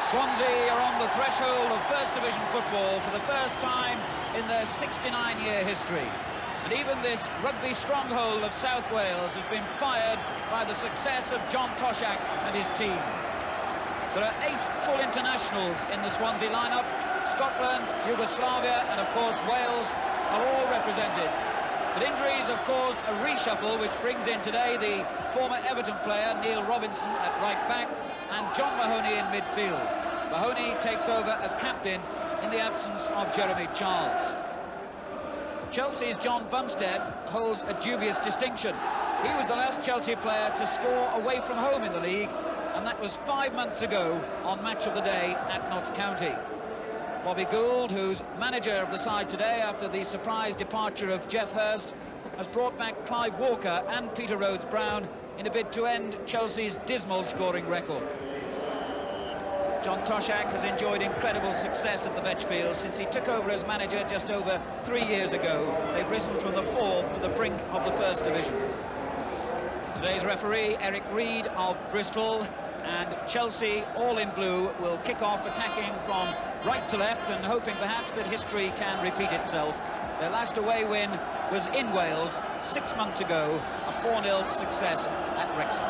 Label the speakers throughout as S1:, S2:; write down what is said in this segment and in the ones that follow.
S1: Swansea are on the threshold of First Division football for the first time in their 69-year history. And even this rugby stronghold of South Wales has been fired by the success of John Toshak and his team. There are 8 full internationals in the Swansea lineup. Scotland, Yugoslavia and, of course, Wales are all represented. But injuries have caused a reshuffle, which brings in today the former Everton player, Neil Robinson, at right back, and John Mahoney in midfield. Mahoney takes over as captain in the absence of Jeremy Charles. Chelsea's John Bumstead holds a dubious distinction. He was the last Chelsea player to score away from home in the league, and that was 5 months ago on Match of the Day at Notts County. Bobby Gould, who's manager of the side today after the surprise departure of Geoff Hurst, has brought back Clive Walker and Peter Rhodes-Brown in a bid to end Chelsea's dismal scoring record. John Toshak has enjoyed incredible success at the Vetchfield since he took over as manager just over 3 years ago. They've risen from the 4th to the brink of the First Division. Today's referee, Eric Reid of Bristol, and Chelsea, all in blue, will kick off attacking from right to left and hoping perhaps that history can repeat itself. Their last away win was in Wales 6 months ago, a 4-0 success at Wrexham.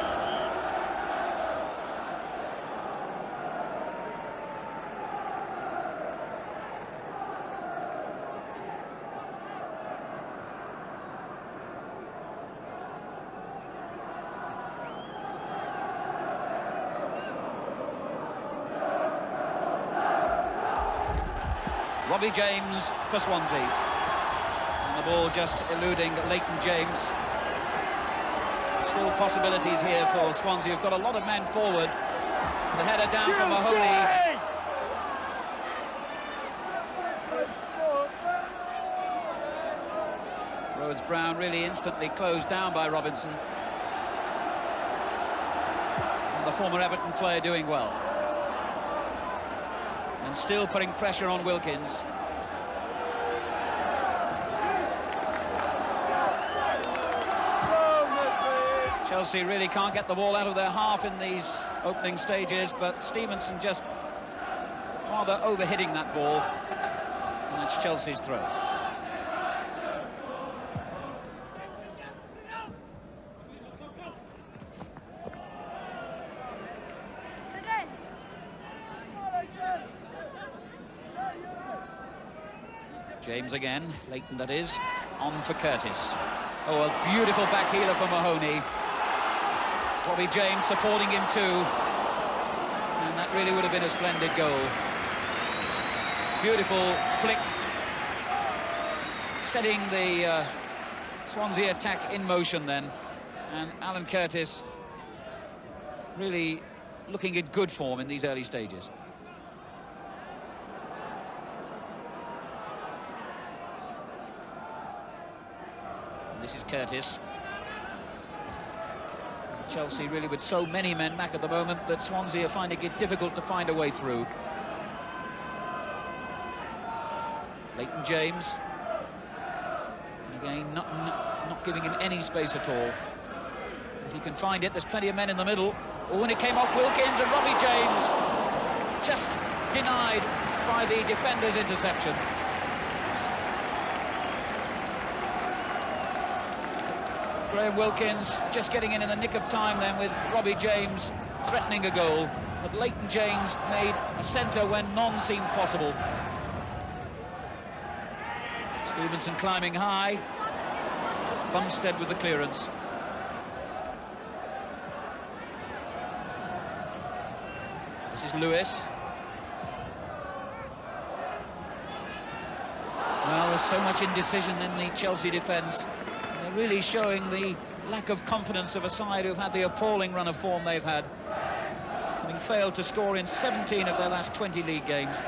S1: Robbie James for Swansea. And the ball just eluding Leighton James. Still possibilities here for Swansea. You've got a lot of men forward. The header down from Mahoney. Rhodes-Brown really instantly closed down by Robinson. And the former Everton player doing well. And still putting pressure on Wilkins. Chelsea really can't get the ball out of their half in these opening stages, but Stevenson just rather overhitting that ball, and it's Chelsea's throw. James again, Leighton that is, on for Curtis. Oh, a beautiful back heeler for Mahoney. Robbie James supporting him too. And that really would have been a splendid goal. Beautiful flick. Setting the Swansea attack in motion then. And Alan Curtis really looking in good form in these early stages. This is Curtis. Chelsea really with so many men back at the moment that Swansea are finding it difficult to find a way through. Leighton James. And again, not giving him any space at all. If he can find it, there's plenty of men in the middle. Oh, and it came off Wilkins, and Robbie James just denied by the defender's interception. Graham Wilkins just getting in the nick of time then with Robbie James threatening a goal. But Leighton James made a centre when none seemed possible. Stevenson climbing high. Bumstead with the clearance. This is Lewis. Well, there's so much indecision in the Chelsea defence. They're really showing the lack of confidence of a side who've had the appalling run of form they've had, having failed to score in 17 of their last 20 league games.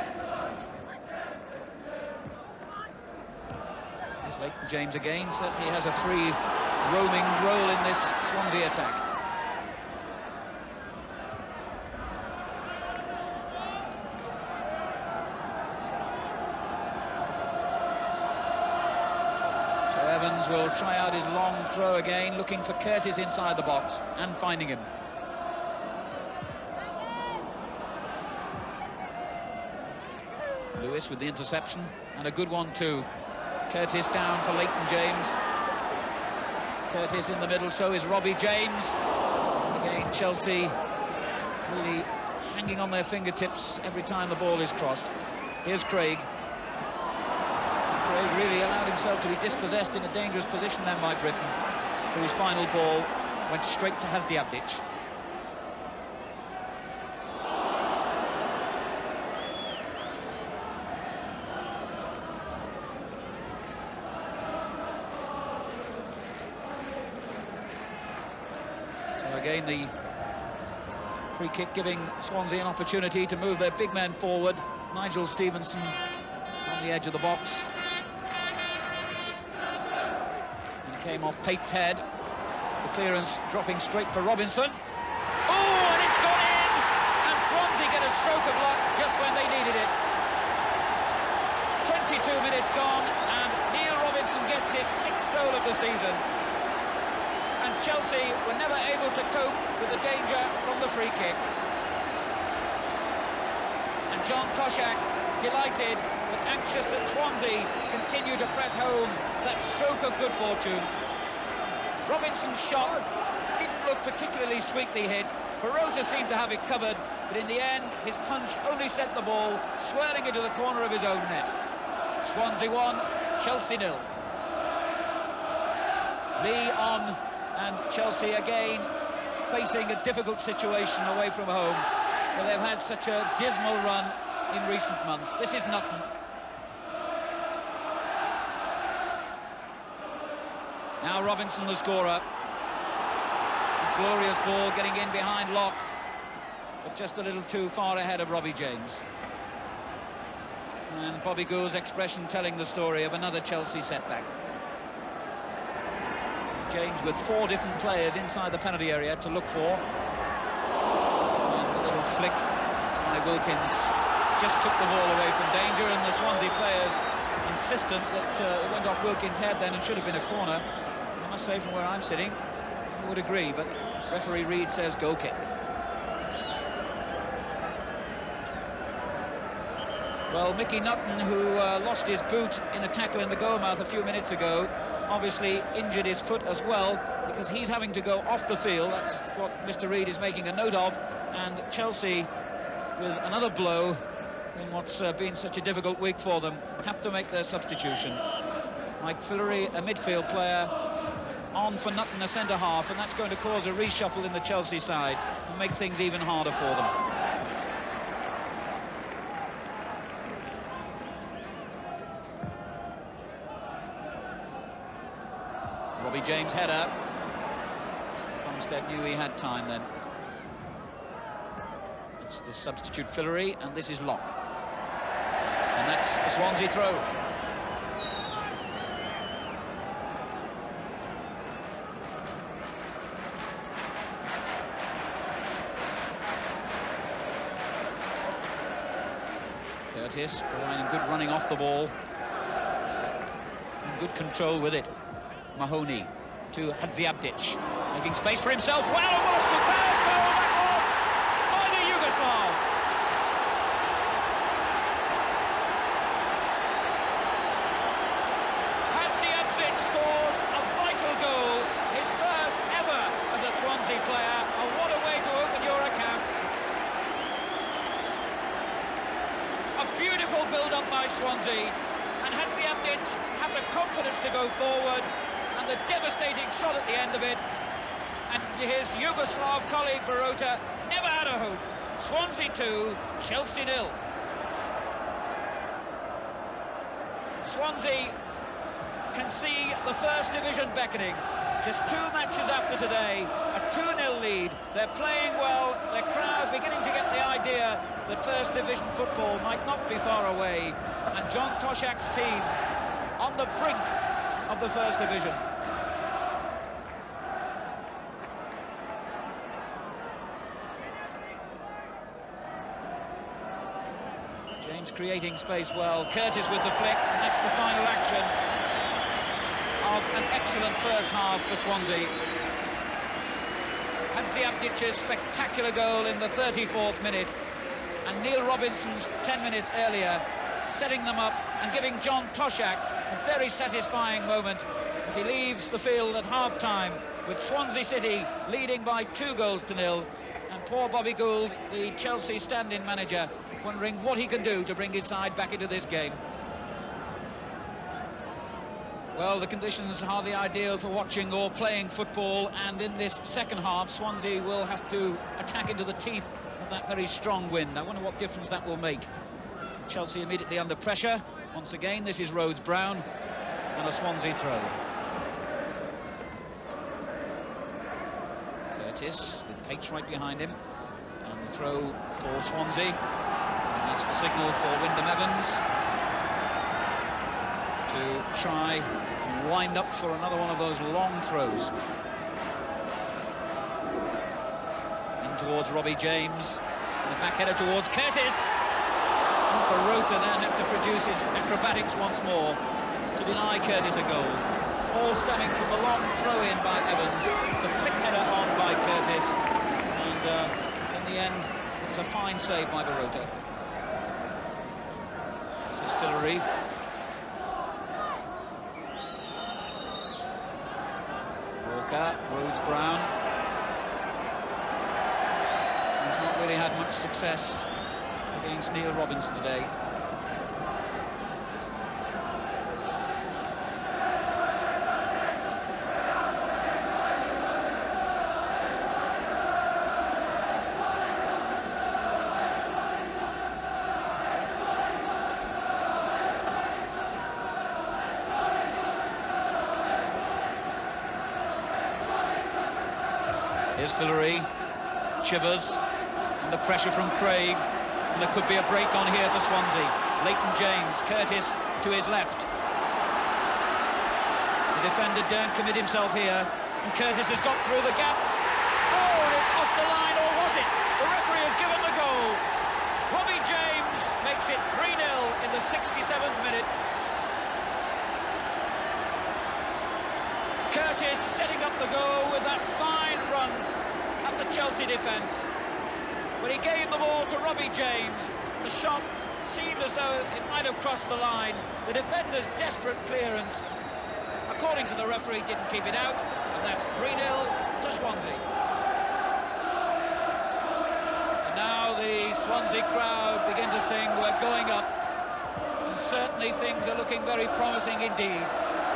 S1: Here's Leighton James again, certainly has a free roaming role in this Swansea attack. Evans will try out his long throw again, looking for Curtis inside the box and finding him. Lewis with the interception, and a good one too. Curtis down for Leighton James. Curtis in the middle, so is Robbie James. Again, Chelsea really hanging on their fingertips every time the ball is crossed. Here's Craig. Craig really allowed himself to be dispossessed in a dangerous position then by Britain, whose final ball went straight to Hazdiabdic. So again, the free kick giving Swansea an opportunity to move their big men forward. Nigel Stevenson on the edge of the box. And came off Pate's head. The clearance dropping straight for Robinson. Oh, and it's gone in! And Swansea get a stroke of luck just when they needed it. 22 minutes gone, and Neil Robinson gets his 6th goal of the season. And Chelsea were never able to cope with the danger from the free kick. And John Toshak, delighted but anxious that Swansea continue to press home that stroke of good fortune. Robinson's shot didn't look particularly sweetly hit. Barota seemed to have it covered, but in the end, his punch only sent the ball swirling into the corner of his own net. Swansea 1, Chelsea 0. Lee on, and Chelsea again facing a difficult situation away from home, where they've had such a dismal run in recent months. This is Nutton. Now Robinson, the scorer. A glorious ball getting in behind Locke, but just a little too far ahead of Robbie James. And Bobby Gould's expression telling the story of another Chelsea setback. James with 4 different players inside the penalty area to look for. And a little flick by Wilkins just took the ball away from danger, and the Swansea players insistent that it went off Wilkins' head then and should have been a corner. I must say, from where I'm sitting, I would agree, but referee Reid says goal kick. Well, Mickey Nutton, who lost his boot in a tackle in the goal mouth a few minutes ago, obviously injured his foot as well, because he's having to go off the field. That's what Mr. Reid is making a note of. And Chelsea, with another blow in what's been such a difficult week for them, have to make their substitution. Mike Fillery, a midfield player, on for Nutton, a centre-half, and that's going to cause a reshuffle in the Chelsea side and make things even harder for them. Robbie James header. Armstead knew he had time then. It's the substitute Fillery, and this is Locke. And that's a Swansea throw. Curtis providing good running off the ball. And good control with it. Mahoney to Hazdiabdic, making space for himself. Well, what a superb goal that was by the Yugoslav. Hazdiabdic scores a vital goal, his first ever as a Swansea player, and what a way to open your account. A beautiful build-up by Swansea, and Hazdiabdic had the confidence to go forward, and the devastating shot at the end of it, and his Yugoslav colleague Barota never had a hope. Swansea 2, Chelsea 0. Swansea can see the First Division beckoning. Just 2 matches after today, a 2-0 lead. They're playing well, their crowd beginning to get the idea that First Division football might not be far away, and John Toshak's team on the brink of the First Division. James creating space well, Curtis with the flick, and that's the final action of an excellent first half for Swansea. Hazdiabdic's spectacular goal in the 34th minute, and Neil Robinson's 10 minutes earlier setting them up and giving John Toshak a very satisfying moment as he leaves the field at half-time with Swansea City leading by 2-0, and poor Bobby Gould, the Chelsea stand-in manager, wondering what he can do to bring his side back into this game. Well, the conditions are hardly ideal for watching or playing football, and in this second half, Swansea will have to attack into the teeth of that very strong wind. I wonder what difference that will make. Chelsea immediately under pressure. Once again, this is Rhodes-Brown, and a Swansea throw. Curtis, with Pates right behind him, and the throw for Swansea. And that's the signal for Wyndham Evans to try and wind up for another one of those long throws. In towards Robbie James, and the back header towards Curtis. And Barota then had to produce his acrobatics once more to deny Curtis a goal. All stemming from the long throw-in by Evans, the flick header on by Curtis, and in the end, it was a fine save by Barota. This is Fillery. Rhodes-Brown. He's not really had much success against Neil Robinson today. Here's Fillery, Chivers, and the pressure from Craig, and there could be a break on here for Swansea. Leighton James, Curtis to his left. The defender daren't commit himself here, and Curtis has got through the gap. Oh, and it's off the line, or was it? The referee has given the goal. Robbie James makes it 3-0 in the 67th minute. Curtis setting up the goal with that fine run at the Chelsea defence. When he gave the ball to Robbie James, the shot seemed as though it might have crossed the line. The defender's desperate clearance, according to the referee, didn't keep it out, and that's 3-0 to Swansea. And now the Swansea crowd begin to sing "We're going up," and certainly things are looking very promising indeed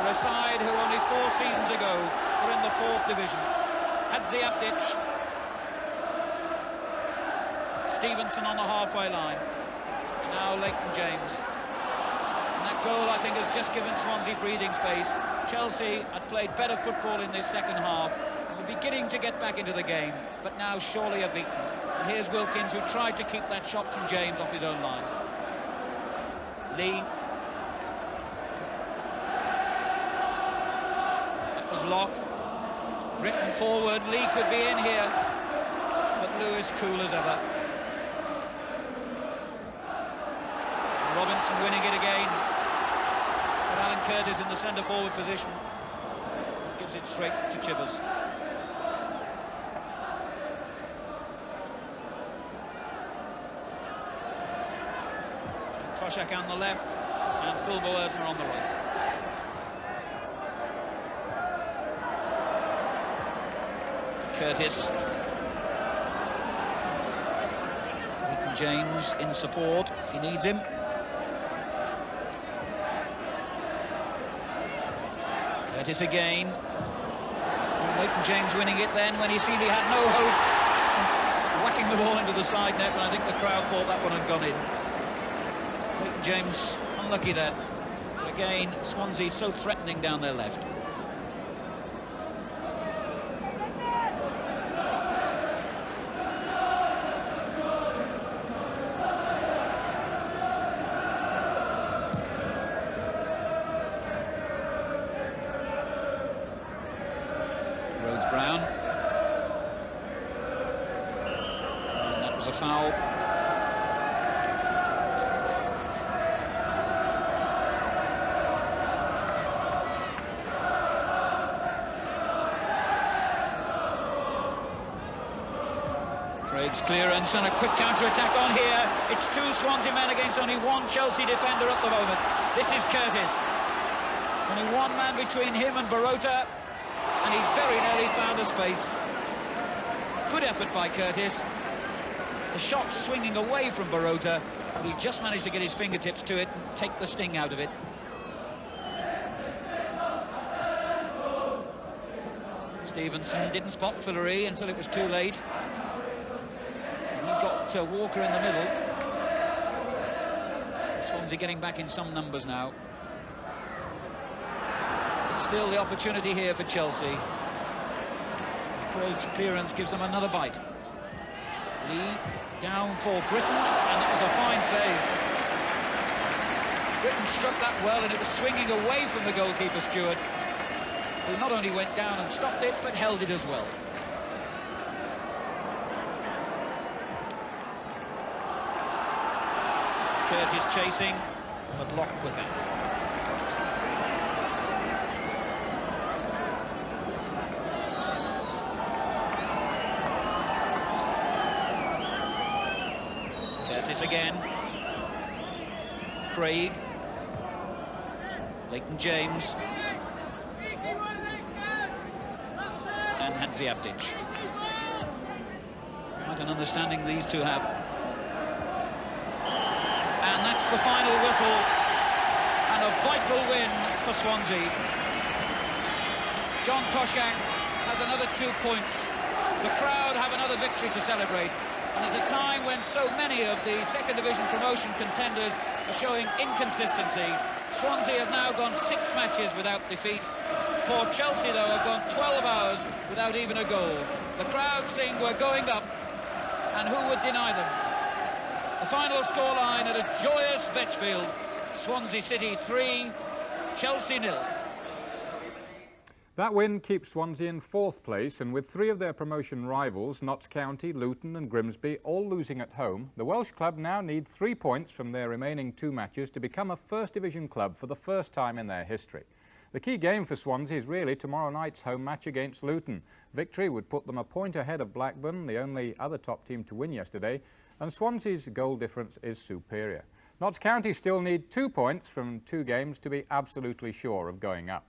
S1: for a side who only 4 seasons ago were in the 4th division. Hadziabdic, Stevenson on the halfway line, and now Leighton James. And that goal, I think, has just given Swansea breathing space. Chelsea had played better football in this second half, and were beginning to get back into the game, but now surely are beaten. And here's Wilkins, who tried to keep that shot from James off his own line. Lee. Lock, Britton forward, Lee could be in here, but Lewis cool as ever. Robinson winning it again, but Alan Curtis in the centre forward position gives it straight to Chivers. Toshak on the left and Phil Boersma on the right. Curtis. Leighton James in support if he needs him. Curtis again. And Leighton James winning it then when he seemed he had no hope. Whacking the ball into the side net, and I think the crowd thought that one had gone in. Leighton James unlucky then. But again, Swansea so threatening down their left. Rhodes-Brown, and that was a foul. Craig Craig's clearance and a quick counter-attack on here. It's two Swansea men against only one Chelsea defender at the moment. This is Curtis. Only one man between him and Barota, and he very nearly found a space. Good effort by Curtis. The shot swinging away from Barota, but he just managed to get his fingertips to it and take the sting out of it. Stevenson didn't spot Fillery until it was too late. He's got Walker in the middle. Swansea getting back in some numbers now. But still the opportunity here for Chelsea. Craig's clearance gives them another bite. Lee down for Britton, and that was a fine save. Britton struck that well, and it was swinging away from the goalkeeper, Stewart, who not only went down and stopped it, but held it as well. Curtis chasing, but Locke quicker. Curtis again. Craig. Leighton James. And Hadziabdic. Quite an understanding these two have. And that's the final whistle, and a vital win for Swansea. John Toshak has another 2 points. The crowd have another victory to celebrate, and at a time when so many of the second division promotion contenders are showing inconsistency, Swansea have now gone 6 matches without defeat. For Chelsea, though, have gone 12 hours without even a goal. The crowd sing "We're going up," and who would deny them? The final scoreline at a joyous Vetchfield: Swansea City 3, Chelsea 0.
S2: That win keeps Swansea in 4th place, and with 3 of their promotion rivals, Notts County, Luton and Grimsby, all losing at home, the Welsh club now need 3 points from their remaining 2 matches to become a First Division club for the first time in their history. The key game for Swansea is really tomorrow night's home match against Luton. Victory would put them a point ahead of Blackburn, the only other top team to win yesterday, and Swansea's goal difference is superior. Notts County still need 2 points from 2 games to be absolutely sure of going up.